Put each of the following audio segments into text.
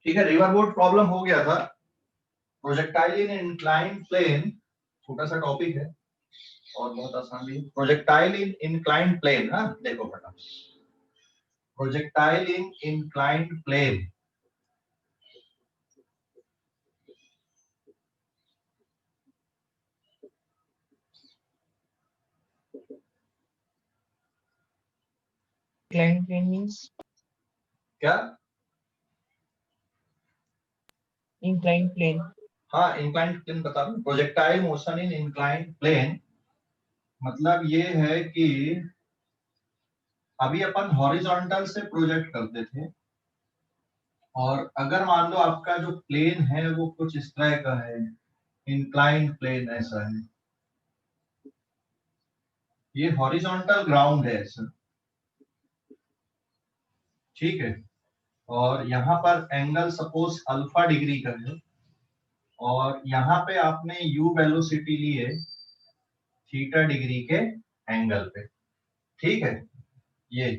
ठीक है, river boat problem हो गया था। प्रोजेक्टाइल इन इंक्लाइंड प्लेन, छोटा सा टॉपिक है और बहुत आसान भी है। प्रोजेक्टाइल इन इंक्लाइंड प्लेन, हाँ देखो बेटा, projectile in inclined plane, Inclined plane means क्या? inclined plane. हाँ, इंक्लाइंड प्लेन बता रहा हूँ। Projectile motion in inclined plane मतलब ये है कि अभी अपन हॉरिजॉन्टल से प्रोजेक्ट करते थे, और अगर मान लो आपका जो प्लेन है वो कुछ इस तरह का है, इंक्लाइंड प्लेन ऐसा है, ये हॉरिजॉन्टल ग्राउंड है ऐसा, ठीक है, और यहाँ पर एंगल सपोज अल्फा डिग्री का है, और यहाँ पे आपने u वेलोसिटी ली है थीटा डिग्री के एंगल पे, ठीक है। ये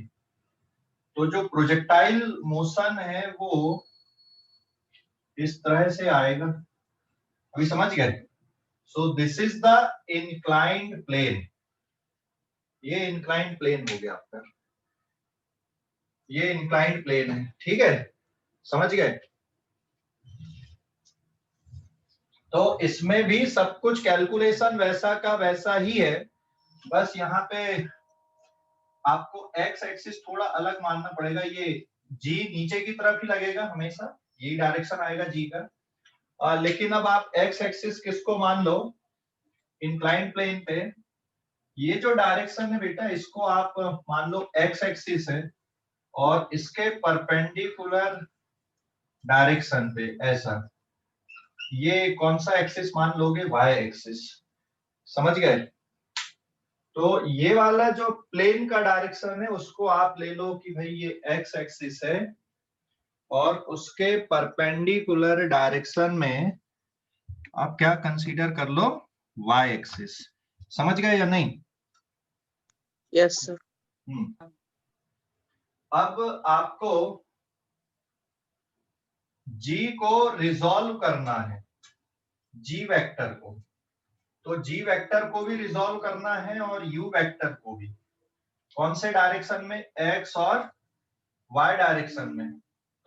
तो जो प्रोजेक्टाइल मोशन है वो इस तरह से आएगा, अभी समझ गए? So this is the inclined plane, ये इंक्लाइंड प्लेन हो गया आपका, ये इंक्लाइंड प्लेन है, ठीक है, समझ गए? तो इसमें भी सब कुछ कैलकुलेशन वैसा का वैसा ही है, बस यहाँ पे आपको एक्स एक्सिस थोड़ा अलग मानना पड़ेगा। ये जी नीचे की तरफ ही लगेगा हमेशा, यही डायरेक्शन आएगा जी का, लेकिन अब आप एक्स एक्सिस किसको मान लो, इंक्लाइंड प्लेन पे ये जो डायरेक्शन है बेटा इसको आप मान लो एक्स एक्सिस है, और इसके परपेंडिकुलर डायरेक्शन पे ऐसा, ये कौन सा एक्सिस मान लोगे? वाई एक्सिस, समझ गए? तो ये वाला जो प्लेन का डायरेक्शन है उसको आप ले लो कि भाई ये एक्स एक्सिस है, और उसके परपेंडिकुलर डायरेक्शन में आप क्या कंसीडर कर लो? वाई एक्सिस, समझ गए या नहीं? Yes sir. अब आपको जी को रिजॉल्व करना है, जी वेक्टर को, तो जी वेक्टर को भी रिजॉल्व करना है और यू वेक्टर को भी। कौन से डायरेक्शन में? एक्स और वाई डायरेक्शन में।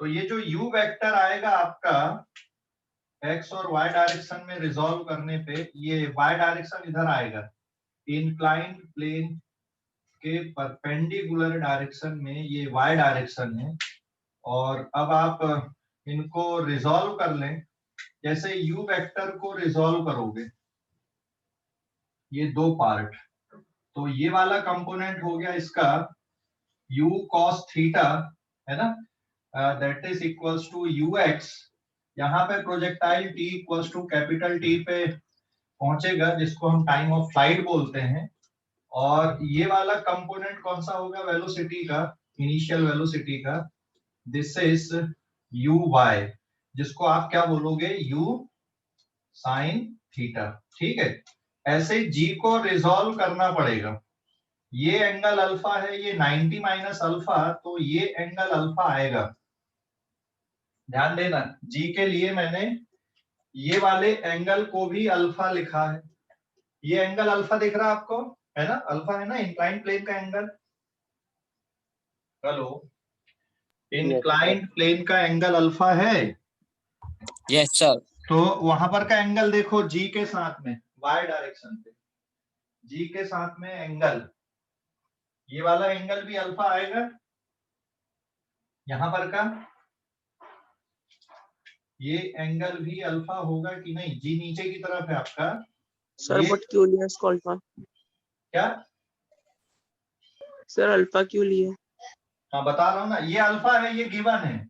तो ये जो यू वेक्टर आएगा आपका एक्स और वाई डायरेक्शन में रिजॉल्व करने पे, ये वाई डायरेक्शन इधर आएगा, इंक्लाइंड प्लेन के परपेंडिकुलर डायरेक्शन में ये वाई डायरेक्शन है। और अब आप इनको रिजॉल्व कर लें, जैसे यू वेक्टर को रिजॉल्व करोगे, ये दो पार्ट, तो ये वाला कंपोनेंट हो गया इसका u cos थीटा, है ना, that is equals to ux, यहाँ पे projectile t equals to capital T पे पहुंचेगा, जिसको हम टाइम ऑफ फ्लाइट बोलते हैं। और ये वाला कंपोनेंट कौन सा होगा? वेलोसिटी का, इनिशियल वेलोसिटी का, दिस इज uy, जिसको आप क्या बोलोगे? u साइन थीटा, ठीक है। ऐसे g को रिजॉल्व करना पड़ेगा, ये एंगल अल्फा है, ये 90 माइनस अल्फा, तो ये एंगल अल्फा आएगा। ध्यान देना, जी के लिए मैंने ये वाले एंगल को भी अल्फा लिखा है। ये एंगल अल्फा दिख रहा है आपको, है ना? अल्फा है ना इंक्लाइंड प्लेन का एंगल। हेलो, इंक्लाइंड प्लेन का एंगल अल्फा है। Yes sir. तो वहां पर का एंगल देखो जी के साथ में, वाई डायरेक्शन पे जी के साथ में एंगल, ये वाला एंगल भी अल्फा आएगा। यहां पर का ये एंगल भी अल्फा होगा कि नहीं? जी नीचे की तरफ है आपका सर, बट क्यों लिया इसको अल्फा? क्या? सर अल्फा क्यों लिए? हाँ बता रहा हूँ ना, ये अल्फा है, ये गिवन है।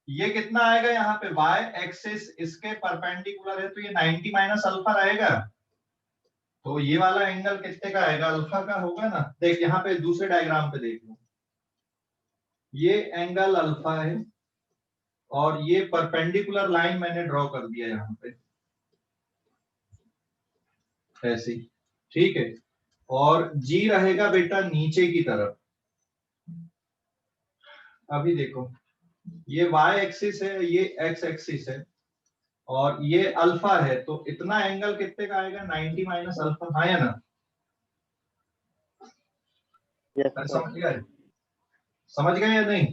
ये कितना आएगा यहाँ पे? वाई एक्सिस इसके परपेंडिकुलर है, तो ये 90 माइनस अल्फा रहेगा। तो ये वाला एंगल कितने का आएगा? अल्फा का होगा ना। देख यहाँ पे दूसरे डायग्राम पे देख लो, ये एंगल अल्फा है, और ये परपेंडिकुलर लाइन मैंने ड्रॉ कर दिया यहाँ पे ऐसे, ठीक है। और जी रहेगा बेटा नीचे की तरफ। अभी देखो ये y एक्सिस है, ये x एक्सिस है, और ये अल्फा है, तो इतना एंगल कितने का आएगा? 90 माइनस अल्फा, हाँ या ना? यस समझ गए? समझ गए या नहीं?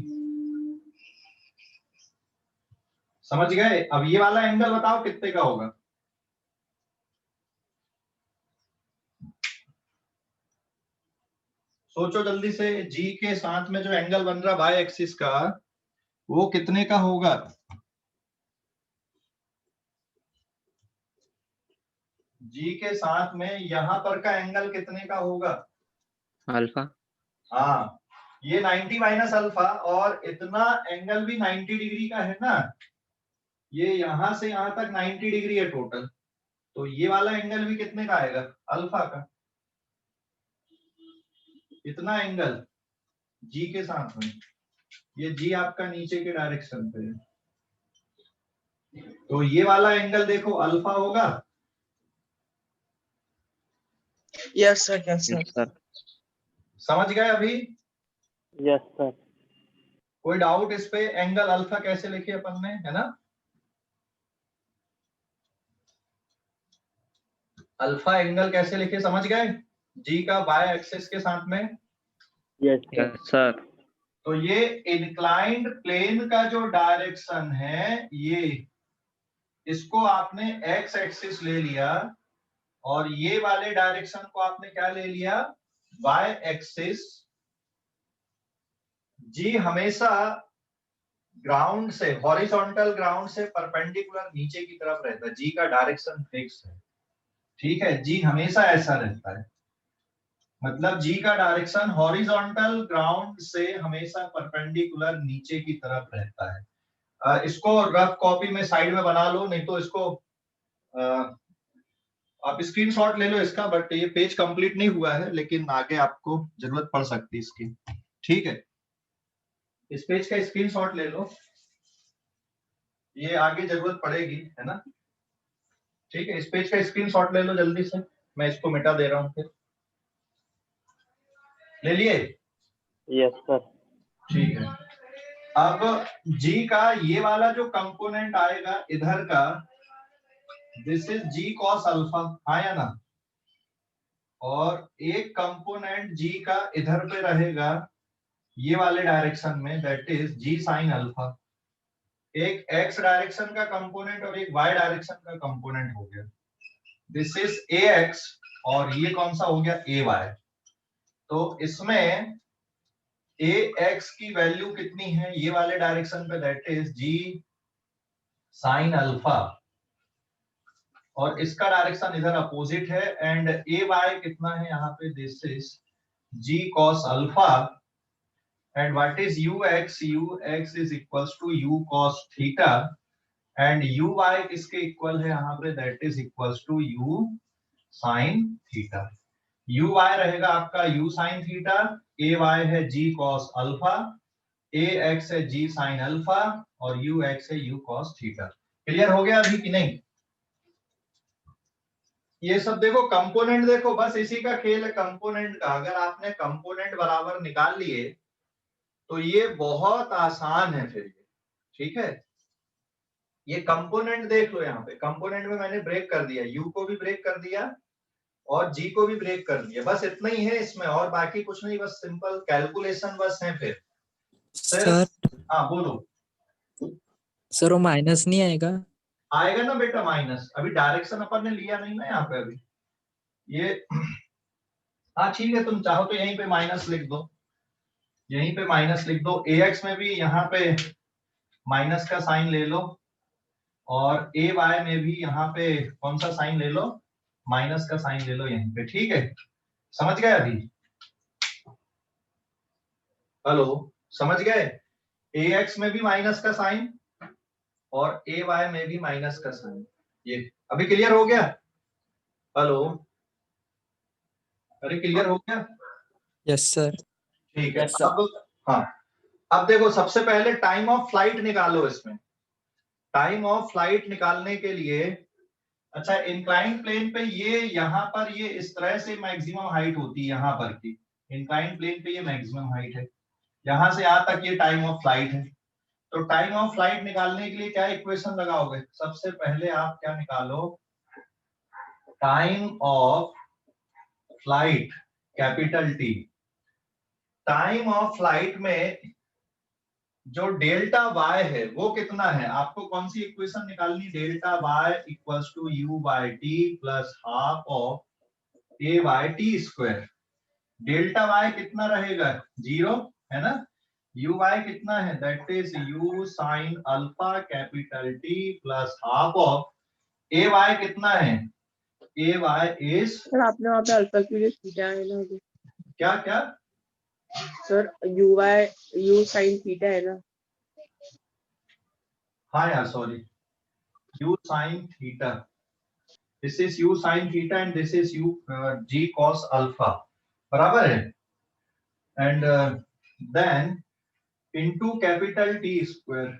समझ गए? अब ये वाला एंगल बताओ कितने का होगा? सोचो जल्दी से, जी के साथ में जो एंगल बन रहा वाई एक्सिस का, वो कितने का होगा? जी के साथ में यहां पर का एंगल कितने का होगा? अल्फा। हाँ, ये 90 माइनस अल्फा, और इतना एंगल भी 90 डिग्री का है ना, ये यहां से यहां तक 90 डिग्री है टोटल, तो ये वाला एंगल भी कितने का आएगा? अल्फा का। इतना एंगल जी के साथ में, ये जी आपका नीचे के डायरेक्शन पे है, तो ये वाला एंगल देखो अल्फा होगा। Yes, sir. Yes, sir. Yes sir. समझ गए अभी? Yes sir. कोई डाउट इस पे? एंगल अल्फा कैसे लिखे अपन ने, है ना? अल्फा एंगल कैसे लिखे, समझ गए? जी का बाय एक्सिस के साथ में। Yes sir. तो ये इंक्लाइंड प्लेन का जो डायरेक्शन है, ये इसको आपने एक्स एक्सिस ले लिया, और ये वाले डायरेक्शन को आपने क्या ले लिया? Y axis. जी हमेशा ग्राउंड से, हॉरिजॉन्टल ग्राउंड से परपेंडिकुलर नीचे की तरफ रहता है, जी का डायरेक्शन फिक्स है, ठीक है? जी हमेशा ऐसा रहता है, मतलब जी का डायरेक्शन हॉरिजॉन्टल ग्राउंड से हमेशा परपेंडिकुलर नीचे की तरफ रहता है। इसको रफ कॉपी में साइड में बना लो, नहीं तो इसको आप स्क्रीनशॉट ले लो इसका, बट ये पेज कंप्लीट नहीं हुआ है, लेकिन आगे आपको जरूरत पड़ सकती है इसकी, ठीक है? इस पेज का स्क्रीनशॉट ले लो, ये आगे जरूरत पड़ेगी, है ना? ठीक है, इस पेज का स्क्रीनशॉट ले लो जल्दी से, मैं इसको मिटा दे रहा हूँ फिर। ले लिए? Yes sir. ठीक है। अब जी का ये वाला जो कंपोनेंट आएगा इधर का, this is g cos alpha, हाँ या ना? और एक कंपोनेंट जी का इधर पे रहेगा ये वाले डायरेक्शन में, that is g sine alpha. एक एक्स डायरेक्शन का कंपोनेंट और एक वाई डायरेक्शन का कंपोनेंट हो गया, दिस इज ए एक्स, और ये कौन सा हो गया? ए वाई। तो इसमें ए एक्स की वैल्यू कितनी है ये वाले डायरेक्शन पे? That is g sine alpha, और इसका डायरेक्शन इधर अपोजिट है, एंड ए वाई कितना है यहाँ पे? This is g cos alpha, and what is u x? U x is equals to u cos theta, and u y किसके equal है यहाँ पे? That is equals to u sine theta. U y रहेगा आपका u sine theta, a y है g cos alpha, a x है g sine alpha, और u x है यू कॉस थीटा। क्लियर हो गया अभी कि नहीं? ये सब देखो कंपोनेंट, देखो बस इसी का खेल है कंपोनेंट का। अगर आपने कंपोनेंट बराबर निकाल लिए तो ये बहुत आसान है फिर ये, ठीक है? ये कंपोनेंट देख लो, यहाँ पे कंपोनेंट में मैंने ब्रेक कर दिया, यू को भी ब्रेक कर दिया और जी को भी ब्रेक कर दिया, बस इतना ही है इसमें, और बाकी कुछ नहीं, बस सिंपल कैलकुलेशन बस है फिर। सर हाँ बोलो। सर वो माइनस नहीं आएगा? आएगा ना बेटा माइनस, अभी डायरेक्शन अपन ने लिया नहीं ना यहाँ पे अभी ये। हाँ ठीक है, तुम चाहो तो यहीं पे माइनस लिख दो, यहीं पे माइनस लिख दो, ए एक्स में भी यहाँ पे माइनस का साइन ले लो, और ए वाई में भी यहाँ पे कौन सा साइन ले लो? माइनस का साइन ले लो यहीं पे, ठीक है? समझ गए अभी? हेलो, समझ गए? ए एक्स में भी माइनस का साइन और ए वाई में भी माइनस का साइन, ये अभी क्लियर हो गया? हेलो, अरे क्लियर हो गया? Yes sir. ठीक है। Yes, sir. अब हाँ, अब देखो सबसे पहले टाइम ऑफ फ्लाइट निकालो इसमें। टाइम ऑफ फ्लाइट निकालने के लिए, अच्छा इंक्लाइन प्लेन पे ये यहाँ पर ये इस तरह से मैक्सिमम हाइट होती है, यहाँ पर की इंक्लाइन प्लेन पे ये मैक्सिमम हाइट है, यहाँ से यहाँ तक ये टाइम ऑफ फ्लाइट है। तो टाइम ऑफ फ्लाइट निकालने के लिए क्या इक्वेशन लगाओगे? सबसे पहले आप क्या निकालो, time of flight capital T. Time of flight में जो डेल्टा वाई है वो कितना है? आपको कौन सी इक्वेशन निकालनी? Delta y equals to u by T plus half of a by T square. Delta y कितना रहेगा? 0 है ना। यू वाई कितना है? That is u sine alpha capital t plus half of a y कितना है? ए Y is sir आपने वहाँ पे अल्फा के लिए थीटा है ना अभी? क्या क्या सर यू साइन थीटा है ना? हाँ यार sorry, u sin theta, this is u sin theta and this is u g cos alpha, बराबर है। and then into capital T square,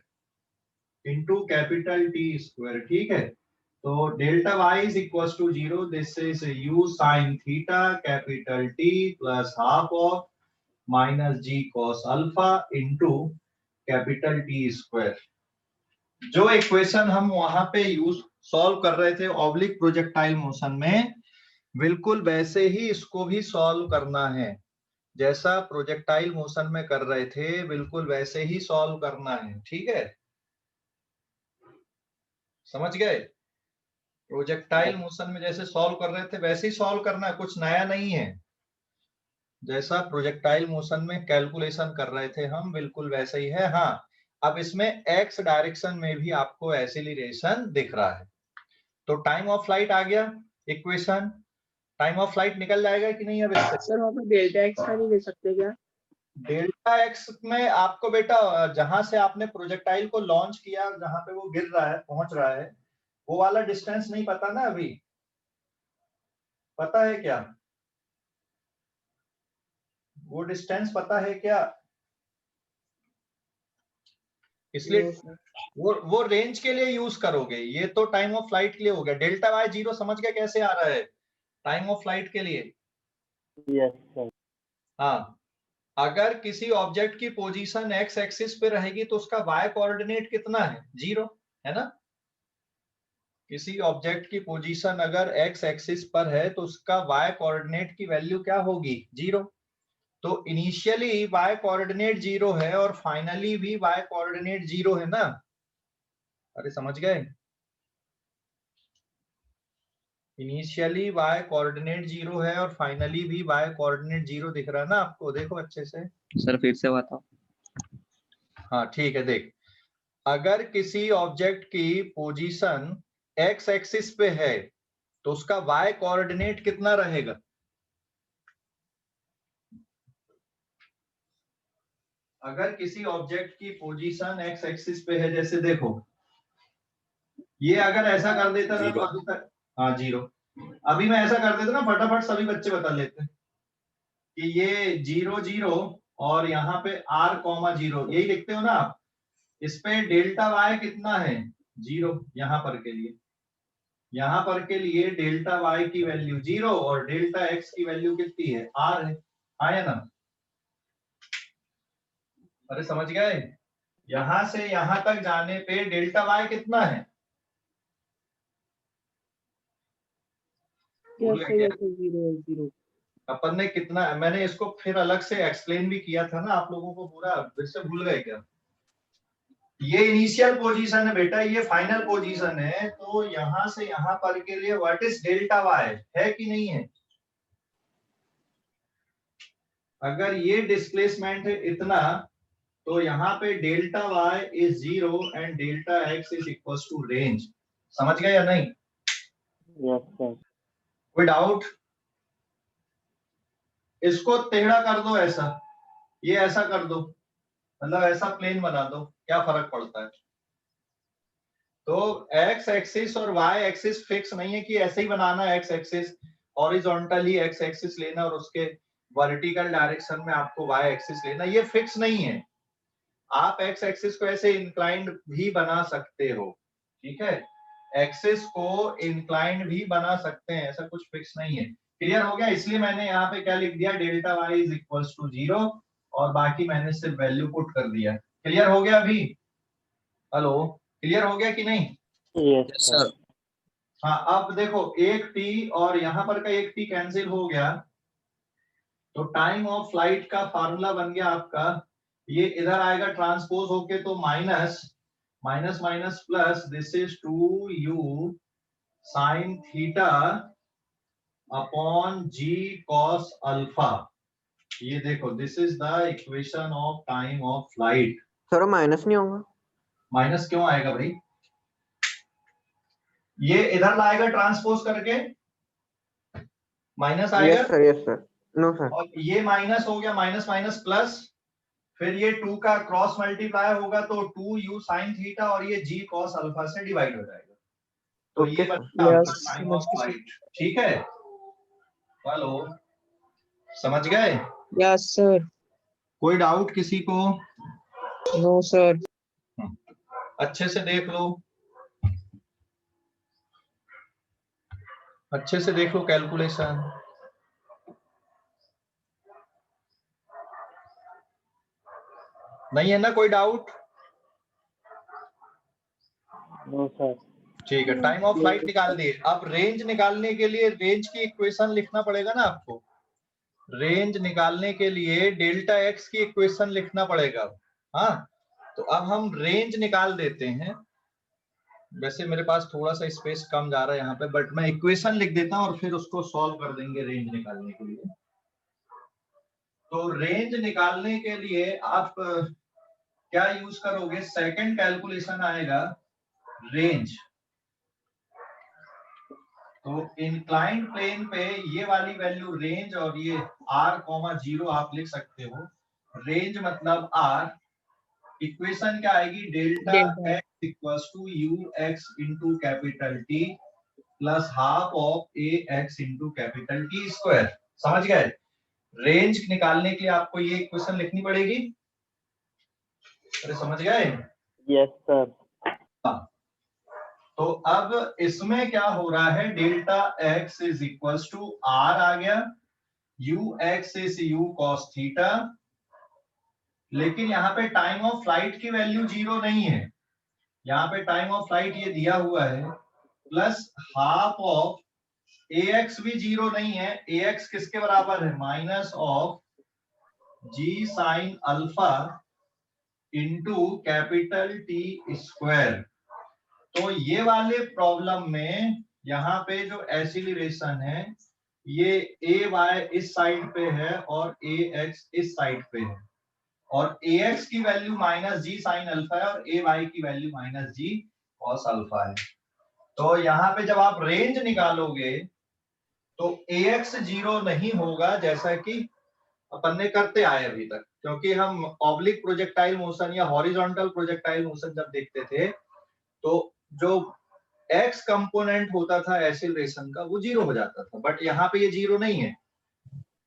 ठीक है। तो delta y is equals to 0, this is u sin theta capital T plus half of minus g cos alpha into capital T square। जो equation हम वहां पे use solve कर रहे थे ऑब्लिक प्रोजेक्टाइल मोशन में, बिल्कुल वैसे ही इसको भी सॉल्व करना है। जैसा प्रोजेक्टाइल मोशन में कर रहे थे बिल्कुल वैसे ही सॉल्व करना है, ठीक है, समझ गए? प्रोजेक्टाइल मोशन में जैसे सॉल्व कर रहे थे वैसे ही सॉल्व करना है, कुछ नया नहीं है। जैसा प्रोजेक्टाइल मोशन में कैलकुलेशन कर रहे थे हम बिल्कुल वैसे ही है। हाँ, अब इसमें एक्स डायरेक्शन में भी आपको एक्सीलरेशन दिख रहा है। तो टाइम ऑफ फ्लाइट आ गया इक्वेशन, टाइम ऑफ फ्लाइट निकल जाएगा कि नहीं? अब इससे सर वहाँ पे डेल्टा एक्स का नहीं ले सकते क्या? डेल्टा एक्स में आपको बेटा जहां से आपने प्रोजेक्टाइल को लॉन्च किया, जहां पे वो गिर रहा है पहुंच रहा है, वो वाला डिस्टेंस नहीं पता ना अभी, पता है क्या? वो डिस्टेंस पता है क्या? इसलिए वो रेंज के लिए यूज करोगे। ये तो टाइम ऑफ फ्लाइट के लिए हो गया। डेल्टा वाई 0 समझ गया कैसे आ रहा है टाइम ऑफ फ्लाइट के लिए? Yes sir. हाँ, अगर किसी ऑब्जेक्ट की पोजीशन एक्स एक्सिस पे रहेगी तो उसका वाई कोऑर्डिनेट कितना है? 0 है ना। किसी ऑब्जेक्ट की पोजीशन अगर एक्स एक्सिस पर है तो उसका वाई कोऑर्डिनेट की वैल्यू क्या होगी? 0। तो इनिशियली वाई कोऑर्डिनेट 0 है और फाइनली भी वाई कोऑर्डिनेट 0 है ना। अरे समझ गए? इनिशियली y कोऑर्डिनेट 0 है और फाइनली भी y कोऑर्डिनेट 0 दिख रहा है ना आपको? देखो अच्छे से। सर फिर से बताओ। हाँ ठीक है, देख, अगर किसी ऑब्जेक्ट की पोजीशन x एक्सिस पे है तो उसका y कोऑर्डिनेट कितना रहेगा? अगर किसी ऑब्जेक्ट की पोजीशन x एक्सिस पे है, जैसे देखो ये अगर ऐसा कर देता था तो अभी तक, हाँ 0, अभी मैं ऐसा कर देता ना फटाफट सभी बच्चे बता लेते कि ये 0 0 और यहाँ पे r,0 यही लिखते हो ना आप। इस पे डेल्टा y कितना है? 0 यहाँ पर के लिए, यहाँ पर के लिए डेल्टा y की वैल्यू 0 और डेल्टा x की वैल्यू कितनी है? r है। आया ना? अरे समझ गए? यहां से यहां तक जाने पे डेल्टा y कितना है? अपन ने कितना, मैंने इसको फिर अलग से एक्सप्लेन भी किया था ना आप लोगों को पूरा, फिर से भूल गए क्या? ये इनिशियल पोजीशन है बेटा, ये फाइनल पोजीशन है। तो यहां से यहां पर के लिए व्हाट इज डेल्टा वाई, है कि नहीं है? अगर ये डिस्प्लेसमेंट है इतना तो यहाँ पे delta y is 0 and delta x is equal to range. समझ गए या नहीं? Yes sir. कोई डाउट? इसको टेढ़ा कर दो ऐसा, ये ऐसा कर दो, मतलब ऐसा प्लेन बना दो, क्या फर्क पड़ता है? तो x एक्सिस और y एक्सिस फिक्स नहीं है कि ऐसे ही बनाना है। x axis horizontally x axis लेना और उसके वर्टिकल डायरेक्शन में आपको y एक्सिस लेना, ये फिक्स नहीं है। आप x एक्सिस को ऐसे इंक्लाइंड भी बना सकते हो, ठीक है, एक्सिस को इंक्लाइंड भी बना सकते हैं, ऐसा कुछ फिक्स नहीं है। क्लियर हो गया? इसलिए मैंने यहाँ पे क्या लिख दिया, delta y is equal to 0 और बाकी मैंने सिर्फ वैल्यू पुट कर दिया। क्लियर हो गया अभी? हेलो, क्लियर हो गया कि नहीं? Yes, Yes, sir. sir. हाँ, अब देखो एक टी और यहाँ पर का एक टी कैंसिल हो गया, तो टाइम ऑफ फ्लाइट का फार्मूला बन गया आपका, ये इधर आएगा ट्रांसपोज होके, तो minus minus minus plus, this is 2u sine theta upon g cos alpha. ये देखो, this is the equation of time of flight. Sir minus नहीं होगा? माइनस क्यों आएगा भाई? ये इधर लाएगा ट्रांसपोज करके, माइनस आएगा। Yes sir. No sir. और ये माइनस हो गया, माइनस माइनस प्लस, फिर ये 2 का क्रॉस मल्टीप्लाई होगा तो 2u साइन थीटा, और ये g cos अल्फा से डिवाइड हो जाएगा, तो Okay, ये sir. बनता है Yes, टाइम ऑफ समझ गए, फ्लाइट। ठीक है, हेलो, समझ गए? Yes sir. कोई डाउट किसी को? No sir. अच्छे से देख लो, अच्छे से देख लो कैलकुलेशन। नहीं है ना कोई डाउट? No, sir. ठीक है, टाइम ऑफ फ्लाइट निकाल दिए। अब रेंज निकालने के लिए रेंज की इक्वेशन लिखना पड़ेगा ना आपको। रेंज निकालने के लिए डेल्टा एक्स की इक्वेशन लिखना पड़ेगा। हाँ, तो अब हम रेंज निकाल देते हैं। वैसे मेरे पास थोड़ा सा स्पेस कम जा रहा है यहाँ पे, बट मैं इक्वेशन लिख देता हूँ और फिर उसको सॉल्व कर देंगे रेंज निकालने के लिए। तो रेंज निकालने के लिए आप क्या यूज करोगे? सेकंड कैलकुलेशन आएगा रेंज। तो इंक्लाइंड प्लेन पे ये वाली वैल्यू रेंज, और ये r,0 आप लिख सकते हो। रेंज मतलब r, इक्वेशन क्या आएगी? Delta delta x equals to u x into capital t plus half of a x into capital t square. समझ गए? रेंज निकालने के लिए आपको ये इक्वेशन लिखनी पड़ेगी। अरे समझ गए? Yes, sir. तो अब इसमें क्या हो रहा है? Delta x is equals to r आ गया, u x is u cos theta, लेकिन यहाँ पे टाइम ऑफ फ्लाइट की वैल्यू 0 नहीं है। यहाँ पे टाइम ऑफ फ्लाइट ये दिया हुआ है, प्लस हाफ ऑफ ax भी 0 नहीं है। ax किसके बराबर है? Minus of g sign alpha into capital t square. तो ये वाले प्रॉब्लम में यहाँ पे जो एक्सीलरेशन है, ये ए वाई इस साइड पे है और ए एक्स इस साइड पे है, और ए एक्स की वैल्यू माइनस जी साइन अल्फा है और ए वाई की वैल्यू माइनस जी कॉस अल्फा है। तो यहाँ पे जब आप रेंज निकालोगे तो ए एक्स 0 नहीं होगा, जैसा कि अपन ने करते आए अभी तक, क्योंकि हम ऑब्लिक प्रोजेक्टाइल मोशन या हॉरिजॉन्टल प्रोजेक्टाइल मोशन जब देखते थे, तो जो एक्स कंपोनेंट होता था एक्सीलरेशन का, वो 0 हो जाता था, बट यहाँ पे ये 0 नहीं है।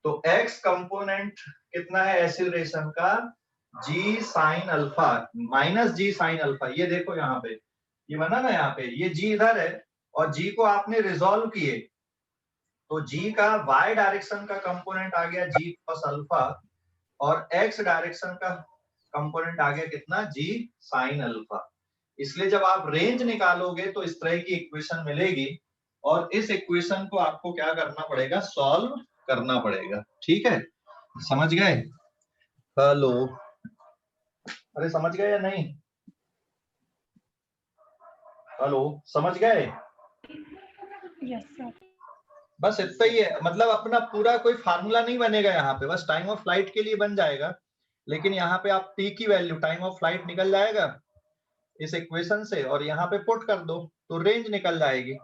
तो एक्स कंपोनेंट कितना है एक्सीलरेशन का? जी साइन अल्फा माइनस जी साइन अल्फा। ये देखो यहाँ पे ये बना ना, यहाँ पे ये जी इधर है और जी को आपने रिजॉल्व किए, तो जी का y डायरेक्शन का कंपोनेंट आ गया जी कॉस अल्फा, और x डायरेक्शन का कंपोनेंट आ गया कितना? जी साइन अल्फा। इसलिए जब आप रेंज निकालोगे तो इस तरह की इक्वेशन मिलेगी, और इस इक्वेशन को आपको क्या करना पड़ेगा? सॉल्व करना पड़ेगा। ठीक है, समझ गए? हेलो, अरे समझ गए या नहीं? हेलो, समझ गए? Yes sir. बस इतना ही है, मतलब अपना पूरा कोई फार्मूला नहीं बनेगा यहाँ पे, बस टाइम ऑफ फ्लाइट के लिए बन जाएगा, लेकिन यहाँ पे आप टी की वैल्यू टाइम ऑफ फ्लाइट निकल जाएगा इस इक्वेशन से, और यहाँ पे पुट कर दो तो रेंज निकल जाएगी।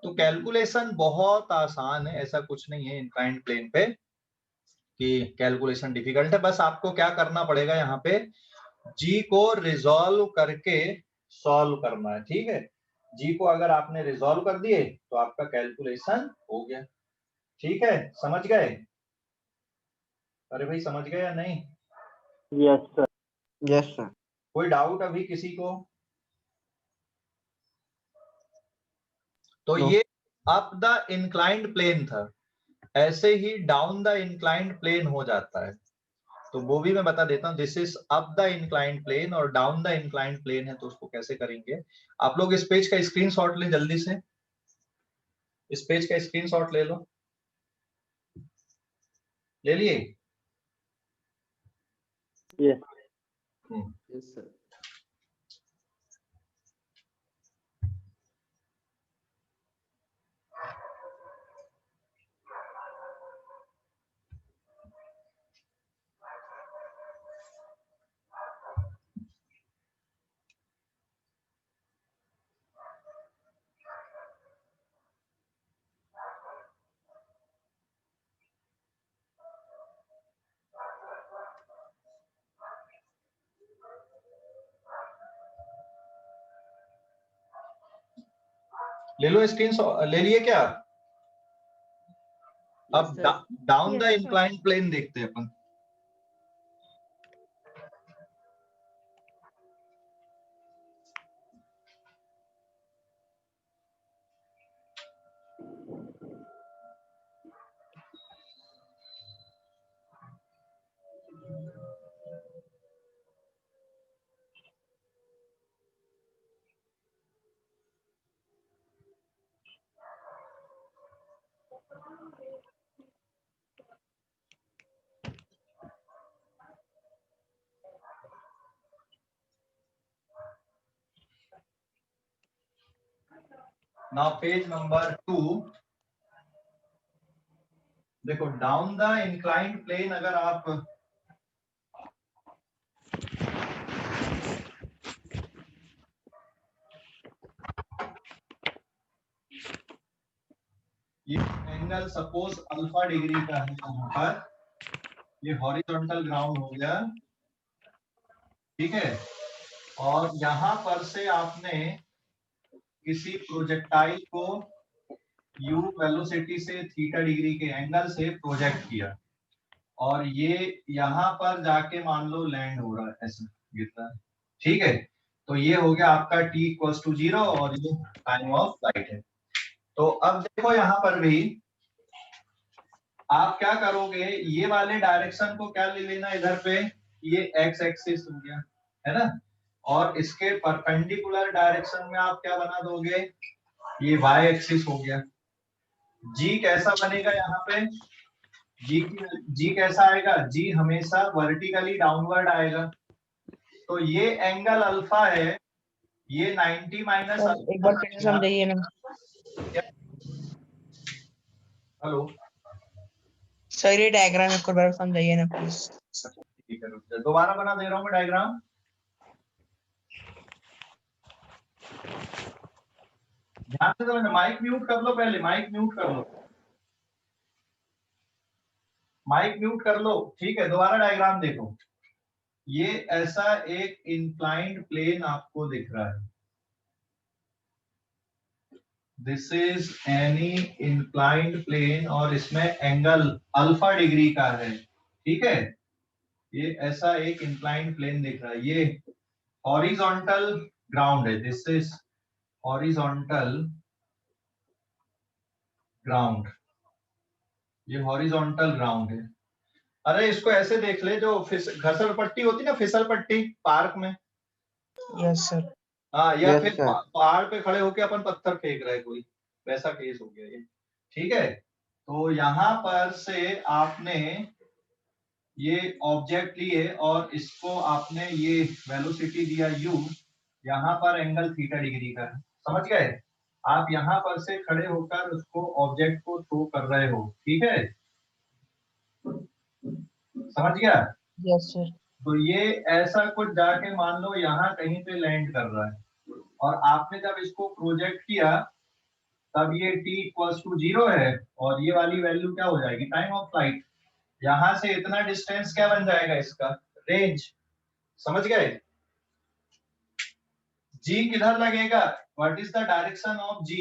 तो कैलकुलेशन बहुत आसान है, ऐसा कुछ नहीं है इंक्लाइंड प्लेन पे कि कैलकुलेशन डिफिकल्ट है। बस आपको क्या करना पड़ेगा, यहाँ पे जी को रिजॉल्व करके सॉल्व करना है। ठीक है, जी को अगर आपने रिजॉल्व कर दिए तो आपका कैलकुलेशन हो गया। ठीक है, समझ गए? अरे भाई समझ गए या नहीं? Yes, sir. Yes sir. कोई डाउट अभी किसी को? तो No. ये अप द इंक्लाइंड प्लेन था, ऐसे ही डाउन द इंक्लाइंड प्लेन हो जाता है। तो वो भी मैं बता देता हूँ। This is up the inclined plane और डाउन द इंक्लाइंड प्लेन है, तो उसको कैसे करेंगे। आप लोग इस पेज का स्क्रीनशॉट लें जल्दी से, इस पेज का स्क्रीनशॉट ले लो, ले लिए। Yes. Yes, sir. ले लो स्क्रीनशॉट, ले लिए क्या। अब Yes, sir. Down the Yes, sir. Inclined plane देखते हैं अपन। नाउ पेज नंबर 2 देखो, डाउन द इंक्लाइंड प्लेन अगर आप ये एंगल सपोज अल्फा डिग्री का है, यहाँ पर ये हॉरिजॉन्टल ग्राउंड हो गया, ठीक है। और यहाँ पर से आपने किसी प्रोजेक्टाइल को u वेलोसिटी से थीटा डिग्री के एंगल से प्रोजेक्ट किया, और ये यहाँ पर जाके मान लो लैंड हो रहा है, ऐसा गिर रहा है, ठीक है। तो ये हो गया आपका t इक्वल्स टू 0 और ये टाइम ऑफ फ्लाइट है। तो अब देखो यहाँ पर भी आप क्या करोगे, ये वाले डायरेक्शन को क्या ले लेना इधर पे, ये x एक्सिस हो गया है ना, और इसके परपेंडिकुलर डायरेक्शन में आप क्या बना दोगे, ये y एक्सिस हो गया। g कैसा बनेगा यहाँ पे, g कैसा आएगा, g हमेशा वर्टिकली डाउनवर्ड आएगा। तो ये एंगल अल्फा है, ये 90 माइनस, एक बार फिर से समझाइए ना। हेलो सर ये डायग्राम एक बार समझाइए ना प्लीज। ठीक है, रुक जा, दोबारा बना दे रहा हूँ मैं डायग्राम। ध्यान से समझना, माइक म्यूट कर लो, पहले माइक म्यूट कर लो, माइक म्यूट कर लो, ठीक है। दोबारा डायग्राम देखो, ये ऐसा एक इंक्लाइंड प्लेन आपको दिख रहा है, this is any inclined plane, और इसमें एंगल अल्फा डिग्री का है, ठीक है। ये ऐसा एक इंक्लाइंड प्लेन दिख रहा है, ये हॉरिजॉन्टल ग्राउंड है, दिस इज हॉरिजॉन्टल ग्राउंड, ये हॉरिजॉन्टल ग्राउंड है। अरे इसको ऐसे देख ले, जो घसर पट्टी होती है ना, फिसल पट्टी पार्क में। Yes sir. हाँ, या Yes, फिर sir. पहाड़ पे खड़े होके अपन पत्थर फेंक रहे कोई, वैसा केस हो गया ये, ठीक है। तो यहाँ पर से आपने ये ऑब्जेक्ट लिए और इसको आपने ये वेलोसिटी दिया u, यहाँ पर एंगल थीटा डिग्री का है, समझ गए। आप यहाँ पर से खड़े होकर उसको ऑब्जेक्ट को थ्रो कर रहे हो, ठीक है, समझ गया। Yes sir. तो ये ऐसा कुछ जाके मान लो यहाँ कहीं पे लैंड कर रहा है, और आपने जब इसको प्रोजेक्ट किया तब ये t इक्वल्स टू 0 है, और ये वाली वैल्यू क्या हो जाएगी, टाइम ऑफ फ्लाइट। यहाँ से इतना डिस्टेंस क्या बन जाएगा, इसका रेंज, समझ गए। g किधर लगेगा, what is the direction of g,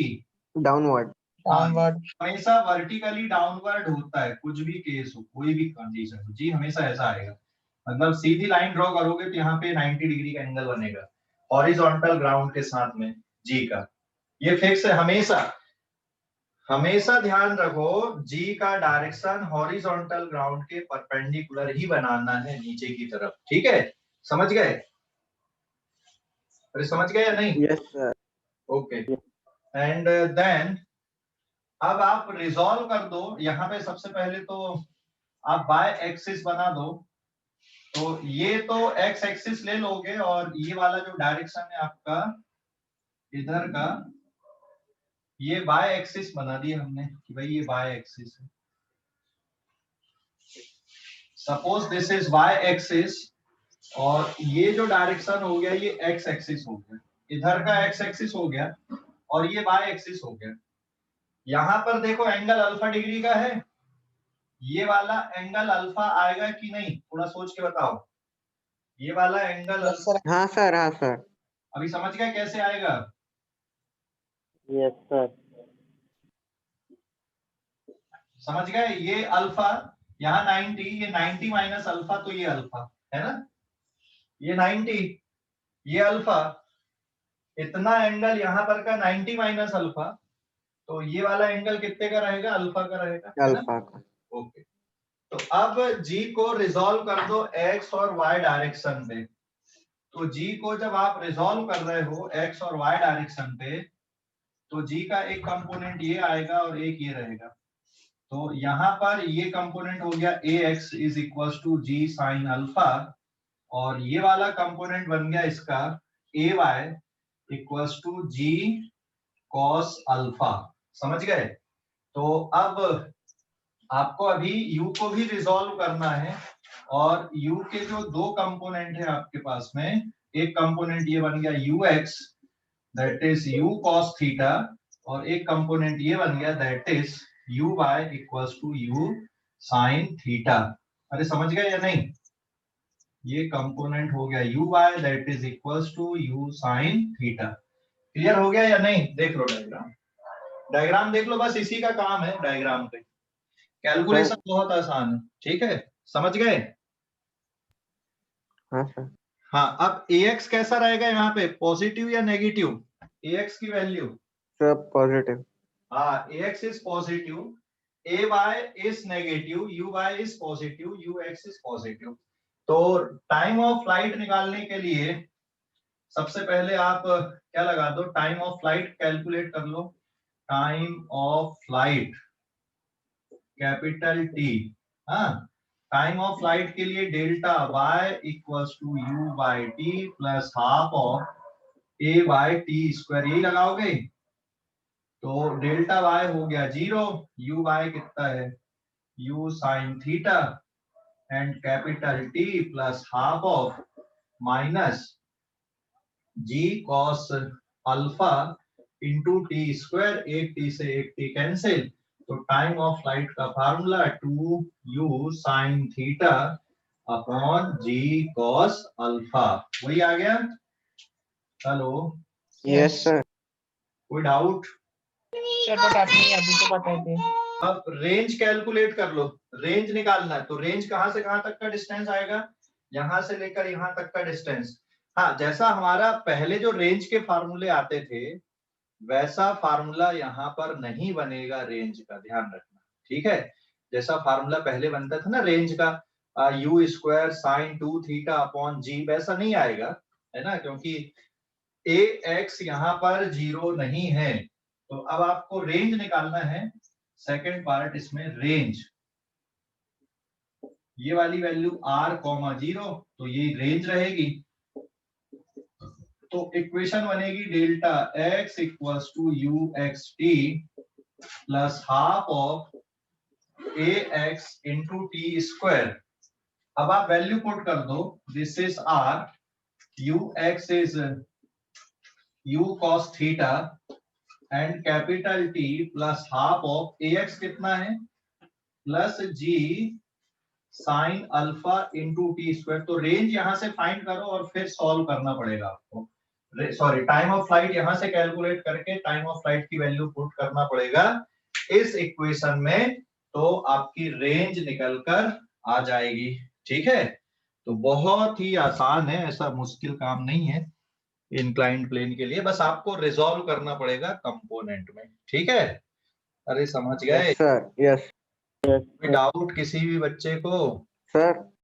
Downward. Downward. हमेशा वर्टिकली डाउनवर्ड होता है, कुछ भी केस हो, कोई भी कंडीशन हो, जी हमेशा ऐसा आएगा। मतलब सीधी लाइन ड्रॉ करोगे तो यहाँ पे 90 डिग्री का एंगल बनेगा हॉरिजॉन्टल ग्राउंड के साथ में जी का, ये फिक्स है हमेशा। हमेशा ध्यान रखो जी का डायरेक्शन हॉरिजॉन्टल ग्राउंड के परपेंडिकुलर ही बनाना है नीचे की तरफ, ठीक है, समझ गए? अरे समझ गए या नहीं? Yes, sir. Okay, and then अब आप रिजॉल्व कर दो। यहाँ पे सबसे पहले तो आप बाय एक्सिस बना दो, तो ये तो एक्स एक्सिस ले लोगे और ये वाला जो डायरेक्शन है आपका इधर का, ये बाय एक्सिस बना दिया हमने कि भाई ये बाय एक्सिस है। Suppose this is by Axis और ये जो डायरेक्शन हो गया ये एक्स एक्सिस हो गया, इधर का एक्स एक्सिस हो गया और ये बाय एक्सिस हो गया। यहां पर देखो एंगल अल्फा डिग्री का है, ये वाला एंगल अल्फा आएगा कि नहीं, थोड़ा सोच के बताओ। ये वाला एंगल हाँ सर, हाँ सर। अभी समझ गए कैसे आएगा? Yes, sir. समझ गए? ये अल्फा यहाँ 90, ये 90 माइनस अल्फा, तो ये अल्फा है ना, ये 90, ये अल्फा, इतना एंगल यहाँ पर का 90 माइनस अल्फा, तो ये वाला एंगल कितने का रहेगा? अल्फा का रहेगा, अल्फा का। ओके। तो अब जी को रिजॉल्व कर दो एक्स और वाई डायरेक्शन पे। तो जी को जब आप रिजॉल्व कर रहे हो एक्स और वाई डायरेक्शन पे, तो जी का एक कंपोनेंट ये आएगा और एक ये रहेगा। तो यहाँ पर ये कंपोनेंट हो गया a x is equal to g sine alpha, और ये वाला कंपोनेंट बन गया इसका a y equal to g cos alpha. समझ गए? तो अब आपको अभी u को भी रिजॉल्व करना है, और u के जो दो कंपोनेंट है आपके पास में, एक कंपोनेंट ये बन गया ux that is u cos theta, और एक कंपोनेंट ये बन गया that is uy equals to u sin theta. अरे समझ गए या नहीं? ये कंपोनेंट हो गया uy that is equals to u sin theta. Clear हो गया या नहीं? देख लो डायग्राम, डायग्राम देख लो, बस इसी का काम है डायग्राम पे। कैलकुलेशन बहुत आसान है, ठीक है, समझ गए? हाँ सर। हाँ, अब ax कैसा रहेगा यहाँ पे, पॉजिटिव या नेगेटिव? ax की वैल्यू सर पॉजिटिव। हाँ, ax is positive, ay is negative, uy is positive, ux is positive. तो टाइम ऑफ फ्लाइट निकालने के लिए सबसे पहले आप क्या लगा दो, टाइम ऑफ फ्लाइट कैलकुलेट कर लो। Time of flight capital T, हाँ, टाइम ऑफ फ्लाइट के लिए delta y equals to u by T plus half of a by T square, यही लगाओगे। तो डेल्टा y हो गया 0, u कितना है u sine theta, and capital T plus half of minus g cos alpha into T square, एक T से एक टी कैंसिल। तो टाइम ऑफ फ्लाइट का formula 2u sine theta upon g cos alpha, वही आ गया। Hello, yes sir. कोई doubt? Sir but आपने अभी तो बताए थे। अब रेंज कैलकुलेट कर लो, रेंज निकालना है। तो रेंज कहां से कहां तक का डिस्टेंस आएगा, यहां से लेकर यहां तक का डिस्टेंस। हाँ, जैसा हमारा पहले जो रेंज के फार्मूले आते थे वैसा फार्मूला यहाँ पर नहीं बनेगा रेंज का, ध्यान रखना, ठीक है। जैसा फार्मूला पहले बनता था ना रेंज का, u square sine 2 theta upon g, वैसा नहीं आएगा, है ना, क्योंकि ए एक्स यहाँ पर 0 नहीं है। तो अब आपको रेंज निकालना है, सेकेंड पार्ट इसमें रेंज, ये वाली वैल्यू r, 0, तो ये रेंज रहेगी। तो इक्वेशन बनेगी delta x equals to u x T plus half of a x into T square. अब आप वैल्यू पुट कर दो, this is r, u x is u cos theta, and capital T plus half of a x कितना है plus g sine alpha into T square. तो range यहां से find करो और फिर सॉल्व करना पड़ेगा आपको, सॉरी टाइम ऑफ फ्लाइट यहां से कैलकुलेट करके टाइम ऑफ फ्लाइट की वैल्यू पुट करना पड़ेगा इस इक्वेशन में, तो आपकी रेंज निकलकर आ जाएगी, ठीक है। तो बहुत ही आसान है, ऐसा मुश्किल काम नहीं है इंक्लाइंड प्लेन के लिए, बस आपको रिजॉल्व करना पड़ेगा कंपोनेंट में, ठीक है। अरे समझ गए? Yes, sir. Yes, कोई डाउट किसी भी बच्चे को? sir.